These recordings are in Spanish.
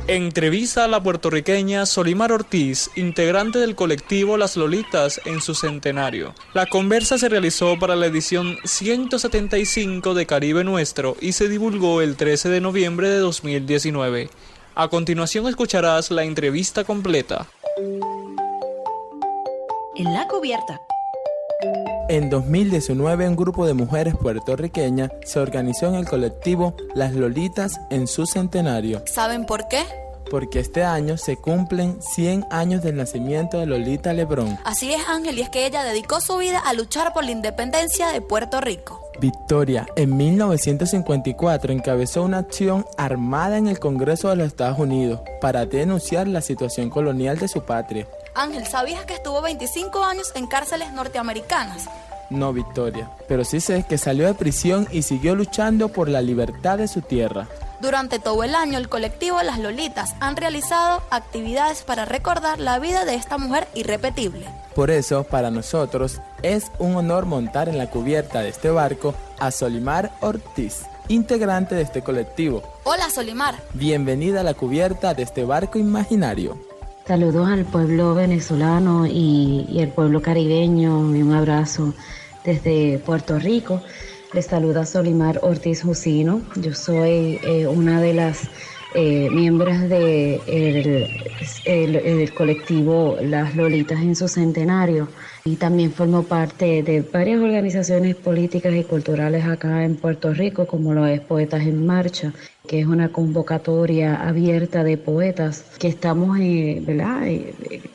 Entrevista a la puertorriqueña Solimar Ortiz, integrante del colectivo Las Lolitas en su centenario. La conversa se realizó para la edición 175 de Caribe Nuestro y se divulgó el 13 de noviembre de 2019. A continuación escucharás la entrevista completa. En la cubierta. En 2019, un grupo de mujeres puertorriqueñas se organizó en el colectivo Las Lolitas en su centenario. ¿Saben por qué? Porque este año se cumplen 100 años del nacimiento de Lolita Lebrón. Así es, Ángel, y es que ella dedicó su vida a luchar por la independencia de Puerto Rico. Victoria, en 1954, encabezó una acción armada en el Congreso de los Estados Unidos para denunciar la situación colonial de su patria. Ángel, ¿sabías que estuvo 25 años en cárceles norteamericanas? No, Victoria, pero sí sé que salió de prisión y siguió luchando por la libertad de su tierra. Durante todo el año, el colectivo Las Lolitas han realizado actividades para recordar la vida de esta mujer irrepetible. Por eso, para nosotros, es un honor montar en la cubierta de este barco a Solimar Ortiz, integrante de este colectivo. Hola, Solimar. Bienvenida a la cubierta de este barco imaginario. Saludos al pueblo venezolano y al pueblo caribeño y un abrazo desde Puerto Rico. Les saluda Solimar Ortiz Jusino. Yo soy una de las miembros del colectivo Las Lolitas en su centenario y también formo parte de varias organizaciones políticas y culturales acá en Puerto Rico, como lo es Poetas en Marcha, que es una convocatoria abierta de poetas que estamos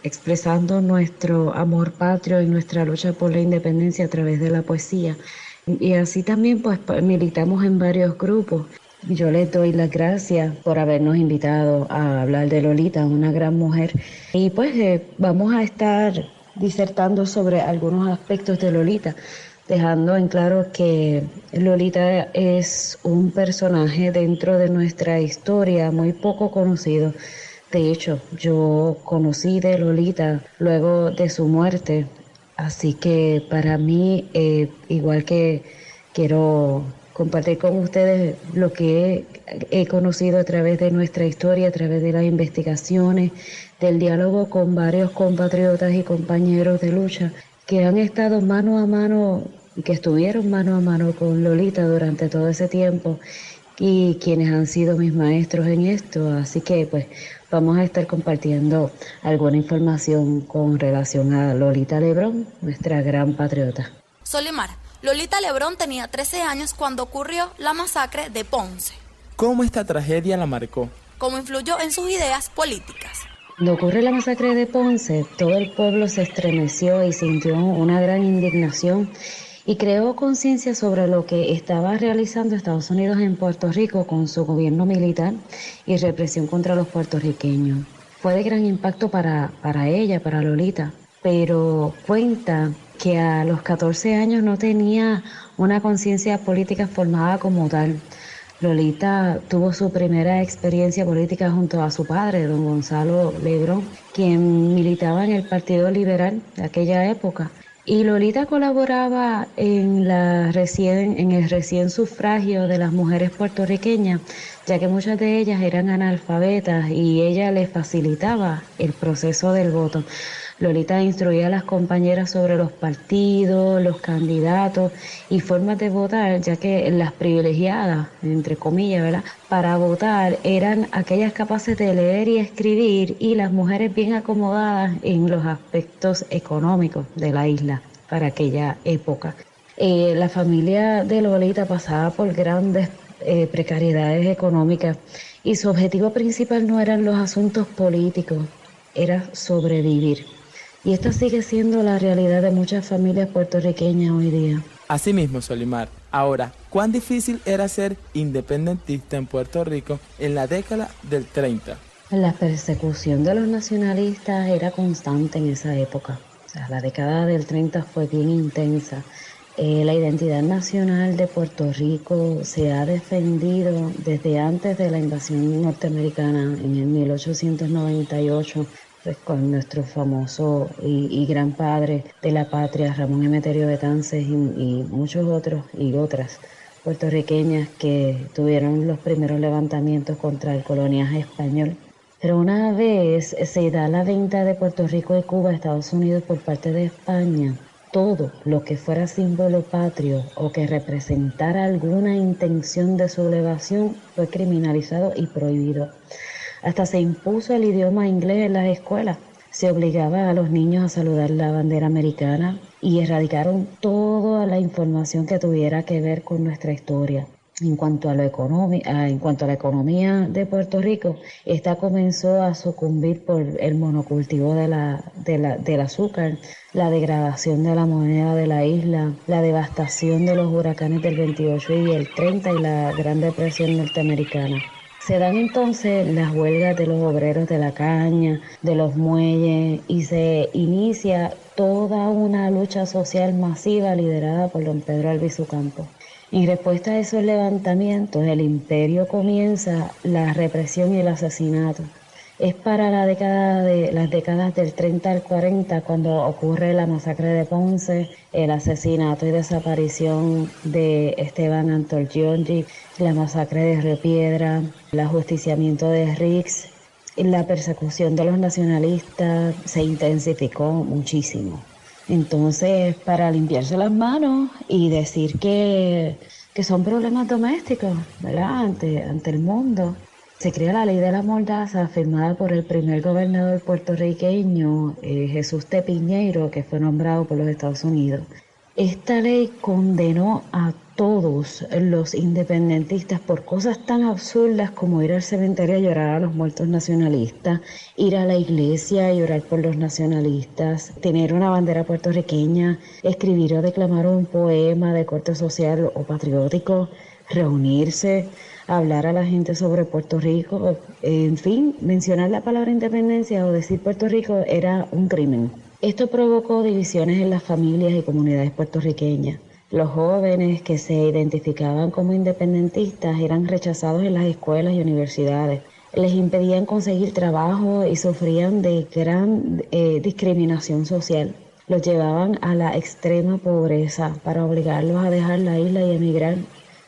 expresando nuestro amor patrio y nuestra lucha por la independencia a través de la poesía. Y así también pues militamos en varios grupos. Yo les doy las gracias por habernos invitado a hablar de Lolita, una gran mujer. Y pues vamos a estar disertando sobre algunos aspectos de Lolita, dejando en claro que Lolita es un personaje dentro de nuestra historia muy poco conocido. De hecho, yo conocí de Lolita luego de su muerte. Así que para mí, igual que quiero compartir con ustedes lo que he conocido a través de nuestra historia, a través de las investigaciones, del diálogo con varios compatriotas y compañeros de lucha que han estado mano a mano, que estuvieron mano a mano con Lolita durante todo ese tiempo y quienes han sido mis maestros en esto. Así que pues vamos a estar compartiendo alguna información con relación a Lolita Lebrón, nuestra gran patriota. Solimar, Lolita Lebrón tenía 13 años cuando ocurrió la masacre de Ponce. ¿Cómo esta tragedia la marcó? ¿Cómo influyó en sus ideas políticas? Cuando ocurre la masacre de Ponce, todo el pueblo se estremeció y sintió una gran indignación y creó conciencia sobre lo que estaba realizando Estados Unidos en Puerto Rico con su gobierno militar y represión contra los puertorriqueños. Fue de gran impacto para ella, para Lolita, pero cuenta que a los 14 años no tenía una conciencia política formada como tal. Lolita tuvo su primera experiencia política junto a su padre, don Gonzalo Lebrón, quien militaba en el Partido Liberal de aquella época. Y Lolita colaboraba en el recién sufragio de las mujeres puertorriqueñas, ya que muchas de ellas eran analfabetas y ella les facilitaba el proceso del voto. Lolita instruía a las compañeras sobre los partidos, los candidatos y formas de votar, ya que las privilegiadas, entre comillas, ¿verdad?, para votar eran aquellas capaces de leer y escribir y las mujeres bien acomodadas en los aspectos económicos de la isla para aquella época. La familia de Lolita pasaba por grandes precariedades económicas y su objetivo principal no eran los asuntos políticos, era sobrevivir. Y esta sigue siendo la realidad de muchas familias puertorriqueñas hoy día. Asimismo, Solimar, ahora, ¿cuán difícil era ser independentista en Puerto Rico en la década del 30? La persecución de los nacionalistas era constante en esa época. O sea, la década del 30 fue bien intensa. La identidad nacional de Puerto Rico se ha defendido desde antes de la invasión norteamericana en el 1898. Pues con nuestro famoso y gran padre de la patria, Ramón Emeterio Betances y muchos otros y otras puertorriqueñas que tuvieron los primeros levantamientos contra el coloniaje español. Pero una vez se da la venta de Puerto Rico y Cuba a Estados Unidos por parte de España, todo lo que fuera símbolo patrio o que representara alguna intención de sublevación fue criminalizado y prohibido. Hasta se impuso el idioma inglés en las escuelas. Se obligaba a los niños a saludar la bandera americana y erradicaron toda la información que tuviera que ver con nuestra historia. En cuanto a la economía de Puerto Rico, esta comenzó a sucumbir por el monocultivo del azúcar, la degradación de la moneda de la isla, la devastación de los huracanes del 28 y el 30 y la Gran Depresión norteamericana. Se dan entonces las huelgas de los obreros de la caña, de los muelles, y se inicia toda una lucha social masiva liderada por don Pedro Albizu Campos. En respuesta a esos levantamientos, el imperio comienza la represión y el asesinato. Es para las décadas del 30 al 40 cuando ocurre la masacre de Ponce, el asesinato y desaparición de Esteban Antorgiongi, la masacre de Río Piedra, el ajusticiamiento de Riggs, la persecución de los nacionalistas se intensificó muchísimo. Entonces, para limpiarse las manos y decir que son problemas domésticos, ¿verdad? Ante el mundo, se crea la ley de la mordaza firmada por el primer gobernador puertorriqueño, Jesús T. Piñeiro, que fue nombrado por los Estados Unidos. Esta ley condenó a todos los independentistas por cosas tan absurdas como ir al cementerio a llorar a los muertos nacionalistas, ir a la iglesia y orar por los nacionalistas, tener una bandera puertorriqueña, escribir o declamar un poema de corte social o patriótico, reunirse, hablar a la gente sobre Puerto Rico, en fin, mencionar la palabra independencia o decir Puerto Rico era un crimen. Esto provocó divisiones en las familias y comunidades puertorriqueñas. Los jóvenes que se identificaban como independentistas eran rechazados en las escuelas y universidades. Les impedían conseguir trabajo y sufrían de gran discriminación social. Los llevaban a la extrema pobreza para obligarlos a dejar la isla y emigrar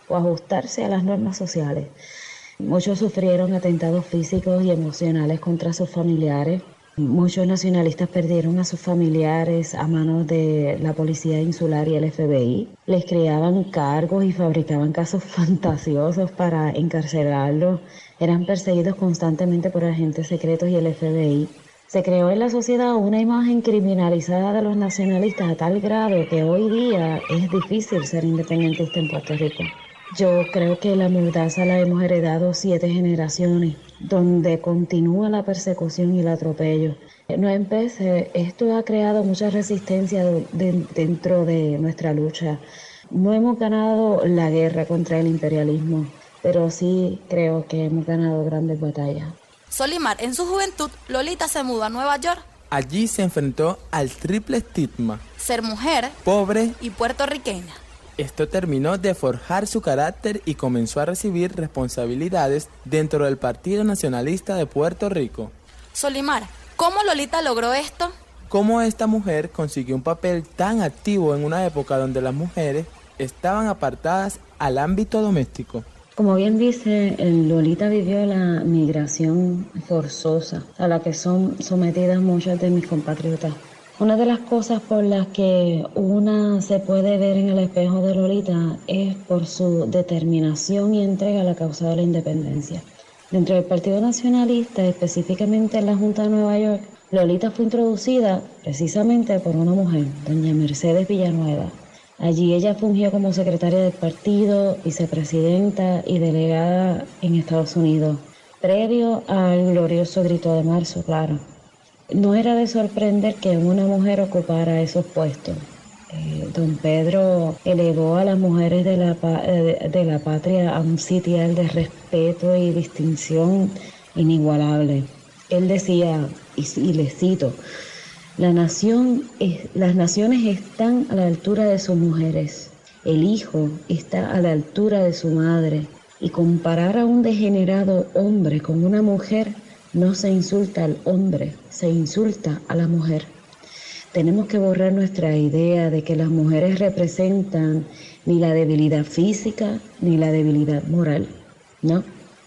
o ajustarse a las normas sociales. Muchos sufrieron atentados físicos y emocionales contra sus familiares. Muchos nacionalistas perdieron a sus familiares a manos de la Policía Insular y el FBI. Les creaban cargos y fabricaban casos fantasiosos para encarcelarlos. Eran perseguidos constantemente por agentes secretos y el FBI. Se creó en la sociedad una imagen criminalizada de los nacionalistas a tal grado que hoy día es difícil ser independentista en Puerto Rico. Yo creo que la mordaza la hemos heredado 7 generaciones, donde continúa la persecución y el atropello. No empecé, esto ha creado mucha resistencia dentro de nuestra lucha. No hemos ganado la guerra contra el imperialismo, pero sí creo que hemos ganado grandes batallas. Solimar, en su juventud, Lolita se mudó a Nueva York. Allí se enfrentó al triple estigma: ser mujer, pobre y puertorriqueña. Esto terminó de forjar su carácter y comenzó a recibir responsabilidades dentro del Partido Nacionalista de Puerto Rico. Solimar, ¿cómo Lolita logró esto? ¿Cómo esta mujer consiguió un papel tan activo en una época donde las mujeres estaban apartadas al ámbito doméstico? Como bien dice, Lolita vivió la migración forzosa a la que son sometidas muchas de mis compatriotas. Una de las cosas por las que una se puede ver en el espejo de Lolita es por su determinación y entrega a la causa de la independencia. Dentro del Partido Nacionalista, específicamente en la Junta de Nueva York, Lolita fue introducida precisamente por una mujer, doña Mercedes Villanueva. Allí ella fungió como secretaria del partido, vicepresidenta y delegada en Estados Unidos, previo al glorioso Grito de Marzo, claro. No era de sorprender que una mujer ocupara esos puestos. Don Pedro elevó a las mujeres de la patria a un sitial de respeto y distinción inigualable. Él decía, y le cito, las naciones están a la altura de sus mujeres, el hijo está a la altura de su madre, y comparar a un degenerado hombre con una mujer, no se insulta al hombre, se insulta a la mujer. Tenemos que borrar nuestra idea de que las mujeres representan ni la debilidad física, ni la debilidad moral, ¿no?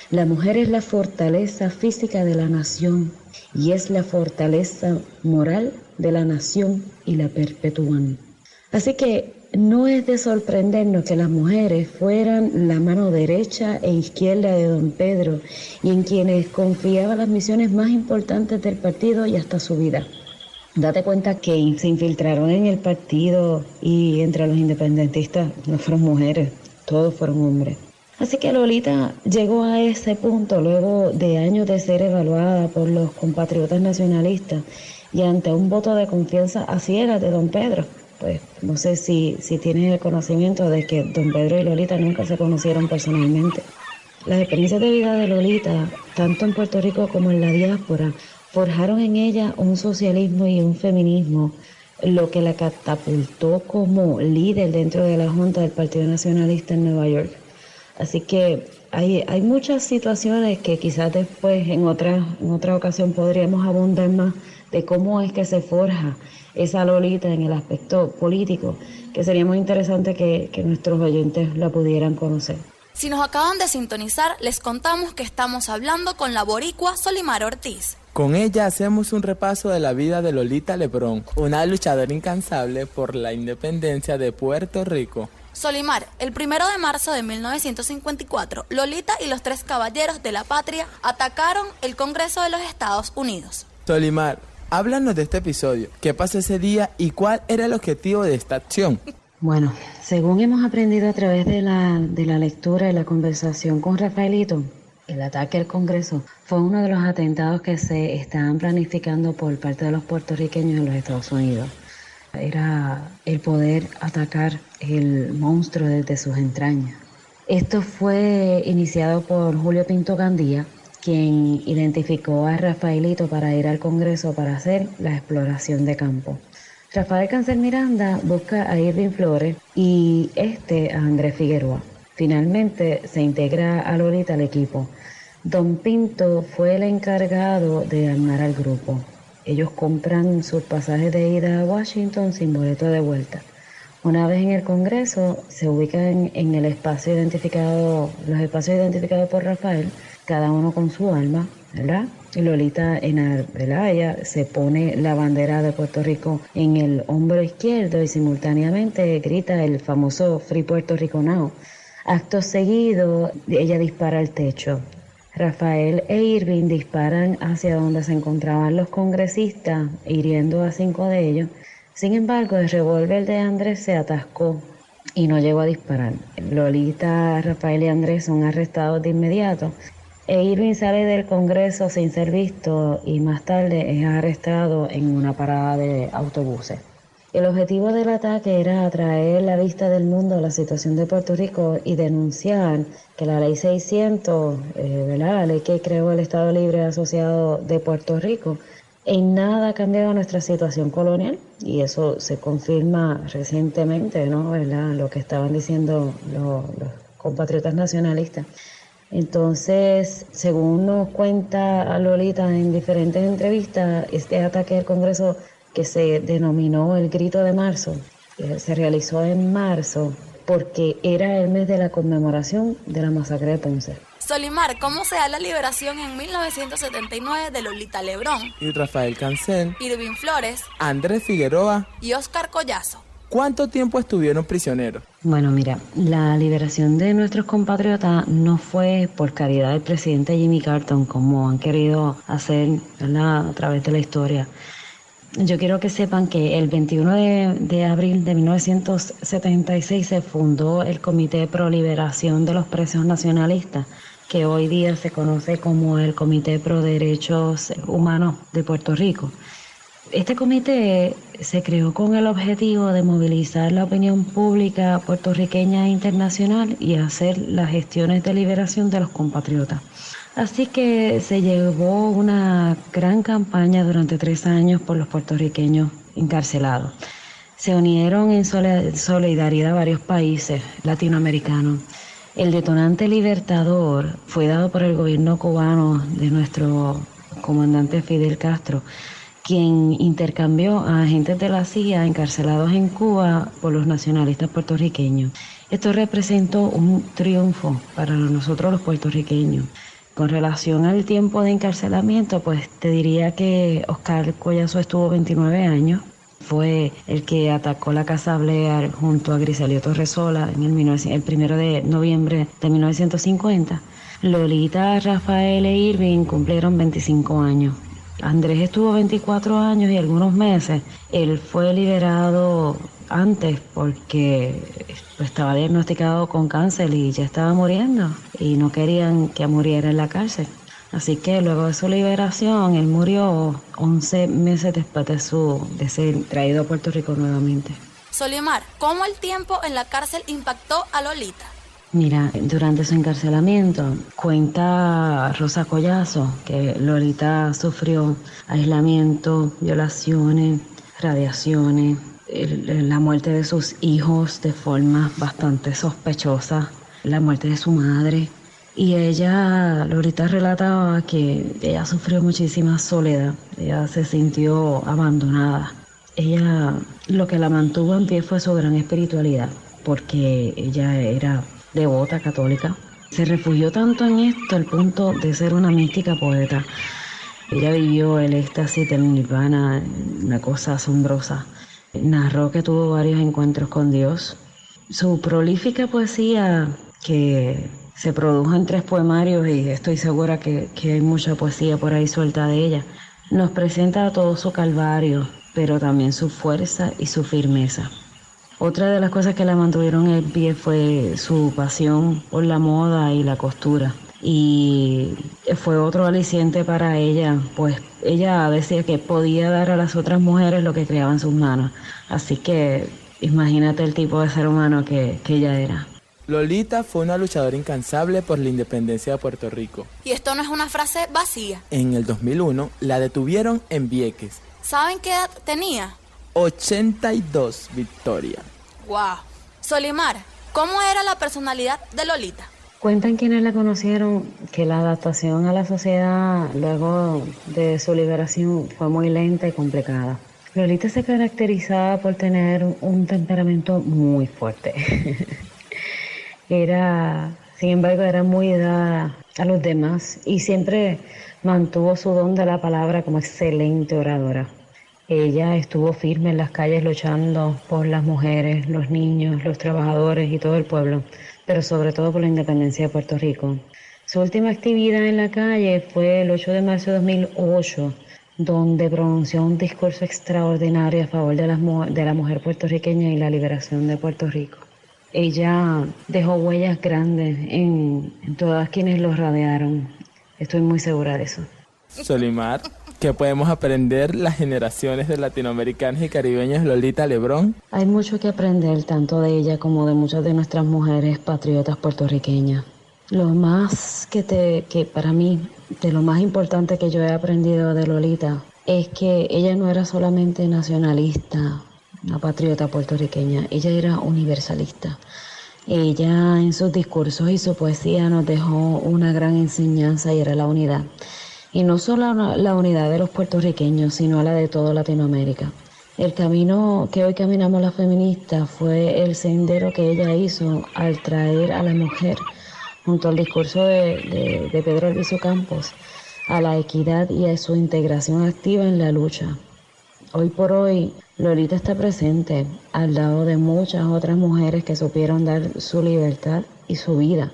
La mujer es la fortaleza física de la nación y es la fortaleza moral de la nación y la perpetúan. Así que no es de sorprendernos que las mujeres fueran la mano derecha e izquierda de don Pedro y en quienes confiaba las misiones más importantes del partido y hasta su vida. Date cuenta que se infiltraron en el partido y entre los independentistas no fueron mujeres, todos fueron hombres. Así que Lolita llegó a ese punto luego de años de ser evaluada por los compatriotas nacionalistas y ante un voto de confianza a ciegas de don Pedro. Pues no sé si tienen el conocimiento de que don Pedro y Lolita nunca se conocieron personalmente. Las experiencias de vida de Lolita, tanto en Puerto Rico como en la diáspora, forjaron en ella un socialismo y un feminismo, lo que la catapultó como líder dentro de la Junta del Partido Nacionalista en Nueva York. Así que hay muchas situaciones que quizás después en otra ocasión podríamos abundar más de cómo es que se forja esa Lolita en el aspecto político, que sería muy interesante que nuestros oyentes la pudieran conocer. Si nos acaban de sintonizar, les contamos que estamos hablando con la boricua Solimar Ortiz. Con ella hacemos un repaso de la vida de Lolita Lebrón, una luchadora incansable por la independencia de Puerto Rico. Solimar, el 1 de marzo de 1954, Lolita y los 3 caballeros de la patria atacaron el Congreso de los Estados Unidos. Solimar, háblanos de este episodio, qué pasó ese día y cuál era el objetivo de esta acción. Bueno, según hemos aprendido a través de la lectura y la conversación con Rafaelito, el ataque al Congreso fue uno de los atentados que se estaban planificando por parte de los puertorriqueños en los Estados Unidos. Era el poder atacar el monstruo desde sus entrañas. Esto fue iniciado por Julio Pinto Gandía, quien identificó a Rafaelito para ir al Congreso para hacer la exploración de campo. Rafael Cancel Miranda busca a Irving Flores y a Andrés Figueroa. Finalmente se integra a Lolita al equipo. Don Pinto fue el encargado de armar al grupo. Ellos compran sus pasajes de ida a Washington sin boleto de vuelta. Una vez en el Congreso, se ubican en el espacio identificado, los espacios identificados por Rafael, cada uno con su arma, ¿verdad? Y Lolita, ¿verdad? Ella se pone la bandera de Puerto Rico en el hombro izquierdo y simultáneamente grita el famoso Free Puerto Rico Now. Acto seguido, ella dispara al techo. Rafael e Irving disparan hacia donde se encontraban los congresistas, hiriendo a 5 de ellos. Sin embargo, el revólver de Andrés se atascó y no llegó a disparar. Lolita, Rafael y Andrés son arrestados de inmediato. Irving sale del Congreso sin ser visto y más tarde es arrestado en una parada de autobuses. El objetivo del ataque era atraer la vista del mundo a la situación de Puerto Rico y denunciar que la ley 600, ¿verdad? La ley que creó el Estado Libre Asociado de Puerto Rico, en nada ha cambiado nuestra situación colonial y eso se confirma recientemente, ¿no? ¿Verdad? Lo que estaban diciendo los compatriotas nacionalistas. Entonces, según nos cuenta Lolita en diferentes entrevistas, este ataque al Congreso que se denominó el Grito de Marzo, se realizó en marzo porque era el mes de la conmemoración de la masacre de Ponce. Solimar, ¿cómo se da la liberación en 1979 de Lolita Lebrón, Y Rafael Cancel, Irving Flores Andrés Figueroa? y Oscar Collazo? ¿Cuánto tiempo estuvieron prisioneros? Bueno, mira, la liberación de nuestros compatriotas no fue por caridad del presidente Jimmy Carter, como han querido hacer, ¿verdad?, a través de la historia. Yo quiero que sepan que el 21 de abril de 1976 se fundó el Comité Pro Liberación de los Presos Nacionalistas, que hoy día se conoce como el Comité Pro Derechos Humanos de Puerto Rico. Este comité se creó con el objetivo de movilizar la opinión pública puertorriqueña e internacional y hacer las gestiones de liberación de los compatriotas. Así que se llevó una gran campaña durante 3 años por los puertorriqueños encarcelados. Se unieron en solidaridad varios países latinoamericanos. El detonante libertador fue dado por el gobierno cubano de nuestro comandante Fidel Castro, quien intercambió a agentes de la CIA encarcelados en Cuba por los nacionalistas puertorriqueños. Esto representó un triunfo para nosotros los puertorriqueños. Con relación al tiempo de encarcelamiento, pues te diría que Oscar Collazo estuvo 29 años. Fue el que atacó la Casa Blair junto a Griselio Torresola en el 1 de noviembre de 1950. Lolita, Rafael e Irving cumplieron 25 años. Andrés estuvo 24 años y algunos meses. Él fue liberado antes porque estaba diagnosticado con cáncer y ya estaba muriendo y no querían que muriera en la cárcel. Así que luego de su liberación, él murió 11 meses después de ser traído a Puerto Rico nuevamente. Solimar, ¿cómo el tiempo en la cárcel impactó a Lolita? Mira, durante su encarcelamiento, cuenta Rosa Collazo que Lolita sufrió aislamiento, violaciones, radiaciones, la muerte de sus hijos de forma bastante sospechosa, la muerte de su madre. Y Lolita relataba que ella sufrió muchísima soledad, ella se sintió abandonada. Lo que la mantuvo en pie fue su gran espiritualidad, porque ella era devota católica. Se refugió tanto en esto al punto de ser una mística poeta. Ella vivió el éxtasis del nirvana, una cosa asombrosa. Narró que tuvo varios encuentros con Dios. Su prolífica poesía, que se produjo en 3 poemarios, y estoy segura que hay mucha poesía por ahí suelta de ella, nos presenta todo su calvario, pero también su fuerza y su firmeza. Otra de las cosas que la mantuvieron en pie fue su pasión por la moda y la costura. Y fue otro aliciente para ella, pues ella decía que podía dar a las otras mujeres lo que creaba en sus manos. Así que imagínate el tipo de ser humano que ella era. Lolita fue una luchadora incansable por la independencia de Puerto Rico. Y esto no es una frase vacía. En el 2001 la detuvieron en Vieques. ¿Saben qué edad tenía? 82, Victoria. ¡Wow! Solimar, ¿cómo era la personalidad de Lolita? Cuentan quienes la conocieron que la adaptación a la sociedad luego de su liberación fue muy lenta y complicada. Lolita se caracterizaba por tener un temperamento muy fuerte. Sin embargo, era muy dada a los demás y siempre mantuvo su don de la palabra como excelente oradora. Ella estuvo firme en las calles luchando por las mujeres, los niños, los trabajadores y todo el pueblo, pero sobre todo por la independencia de Puerto Rico. Su última actividad en la calle fue el 8 de marzo de 2008, donde pronunció un discurso extraordinario a favor de la mujer puertorriqueña y la liberación de Puerto Rico. Ella dejó huellas grandes en todas quienes los rodearon. Estoy muy segura de eso. Solimar, ¿qué podemos aprender las generaciones de latinoamericanos y caribeños de Lolita Lebrón? Hay mucho que aprender tanto de ella como de muchas de nuestras mujeres patriotas puertorriqueñas. Lo más que para mí, de lo más importante que yo he aprendido de Lolita, es que ella no era solamente nacionalista, una patriota puertorriqueña, ella era universalista. Ella en sus discursos y su poesía nos dejó una gran enseñanza y era la unidad. Y no solo la unidad de los puertorriqueños, sino la de toda Latinoamérica. El camino que hoy caminamos las feministas fue el sendero que ella hizo al traer a la mujer, junto al discurso de Pedro Albizu Campos, a la equidad y a su integración activa en la lucha. Hoy por hoy, Lolita está presente al lado de muchas otras mujeres que supieron dar su libertad y su vida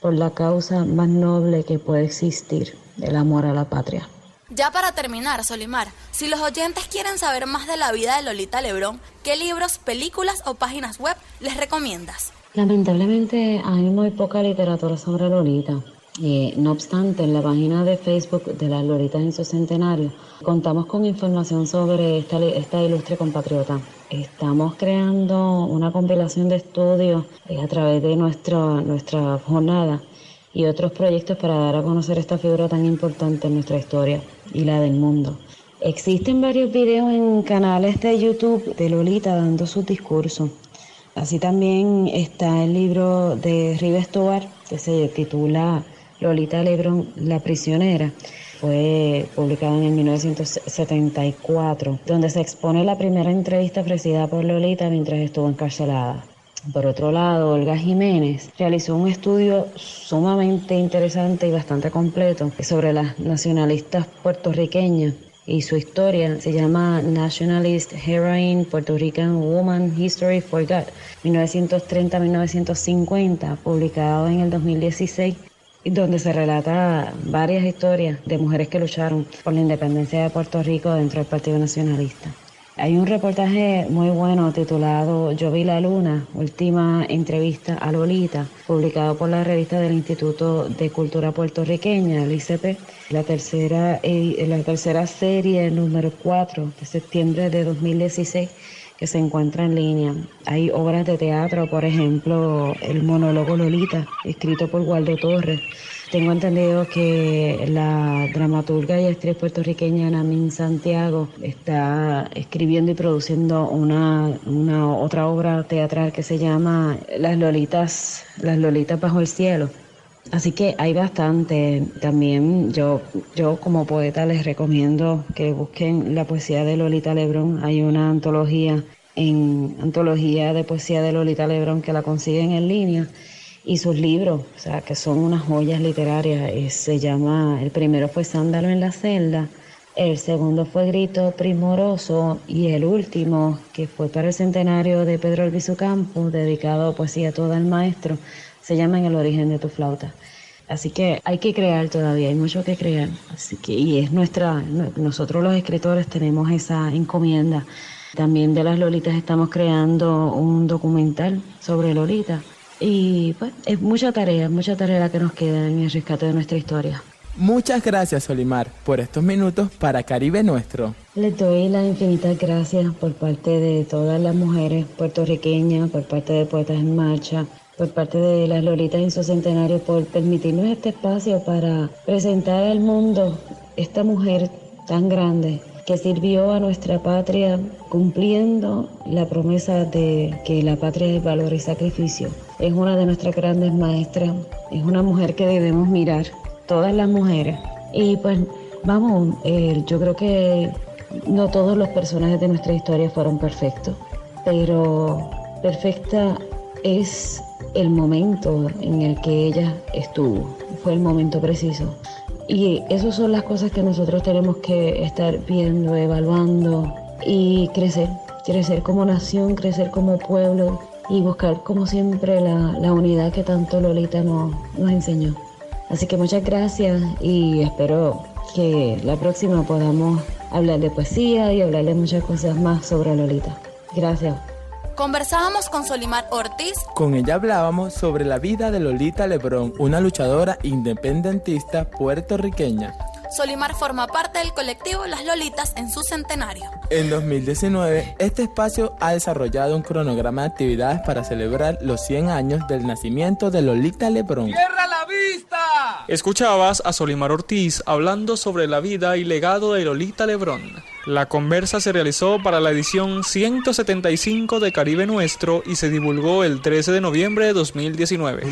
por la causa más noble que puede existir, el amor a la patria. Ya para terminar, Solimar, si los oyentes quieren saber más de la vida de Lolita Lebrón, ¿qué libros, películas o páginas web les recomiendas? Lamentablemente hay muy poca literatura sobre Lolita. No obstante, en la página de Facebook de las Lolitas en su centenario contamos con información sobre esta ilustre compatriota. Estamos creando una compilación de estudios a través de nuestra jornada y otros proyectos para dar a conocer esta figura tan importante en nuestra historia y la del mundo. Existen varios videos en canales de YouTube de Lolita dando sus discursos. Así también está el libro de Rives Tobar que se titula Lolita Lebrón, la prisionera, fue publicado en el 1974, donde se expone la primera entrevista ofrecida por Lolita mientras estuvo encarcelada. Por otro lado, Olga Jiménez realizó un estudio sumamente interesante y bastante completo sobre las nacionalistas puertorriqueñas y su historia. Se llama Nationalist Heroine Puerto Rican Woman History Forgot, 1930-1950, publicado en el 2016, donde se relata varias historias de mujeres que lucharon por la independencia de Puerto Rico dentro del Partido Nacionalista. Hay un reportaje muy bueno titulado Yo vi la luna, última entrevista a Lolita, publicado por la revista del Instituto de Cultura Puertorriqueña, el ICP, la tercera serie número 4 de septiembre de 2016, que se encuentra en línea. Hay obras de teatro, por ejemplo, el monólogo Lolita, escrito por Waldo Torres. Tengo entendido que la dramaturga y actriz puertorriqueña Namin Santiago está escribiendo y produciendo una otra obra teatral que se llama Las Lolitas bajo el cielo. Así que hay bastante. También yo como poeta les recomiendo que busquen la poesía de Lolita Lebrón. Hay una antología de poesía de Lolita Lebrón que la consiguen en línea. Y sus libros, o sea, que son unas joyas literarias. Se llama, el primero fue Sándalo en la celda, el segundo fue Grito primoroso y el último, que fue para el centenario de Pedro Albizu Campos, dedicado a poesía toda al maestro, se llama En el origen de tu flauta. Así que hay que crear todavía, hay mucho que crear. Así que, y es nosotros los escritores tenemos esa encomienda. También de las Lolitas estamos creando un documental sobre Lolita. Y pues es mucha tarea la que nos queda en el rescate de nuestra historia. Muchas gracias, Solimar, por estos minutos para Caribe Nuestro. Les doy las infinitas gracias por parte de todas las mujeres puertorriqueñas, por parte de Poetas en Marcha, por parte de las Lolitas en su centenario, por permitirnos este espacio para presentar al mundo esta mujer tan grande que sirvió a nuestra patria cumpliendo la promesa de que la patria es valor y sacrificio. Es una de nuestras grandes maestras, es una mujer que debemos mirar, todas las mujeres. Y pues vamos, yo creo que no todos los personajes de nuestra historia fueron perfectos, pero perfecta es el momento en el que ella estuvo, fue el momento preciso. Y esas son las cosas que nosotros tenemos que estar viendo, evaluando y crecer como nación, crecer como pueblo y buscar como siempre la unidad que tanto Lolita nos enseñó. Así que muchas gracias y espero que la próxima podamos hablar de poesía y hablar de muchas cosas más sobre Lolita. Gracias. Conversábamos con Solimar Ortiz. Con ella hablábamos sobre la vida de Lolita Lebrón, una luchadora independentista puertorriqueña. Solimar forma parte del colectivo Las Lolitas en su centenario. En 2019, este espacio ha desarrollado un cronograma de actividades para celebrar los 100 años del nacimiento de Lolita Lebrón. ¡Cierra la vista! Escuchabas a Solimar Ortiz hablando sobre la vida y legado de Lolita Lebrón. La conversa se realizó para la edición 175 de Caribe Nuestro y se divulgó el 13 de noviembre de 2019.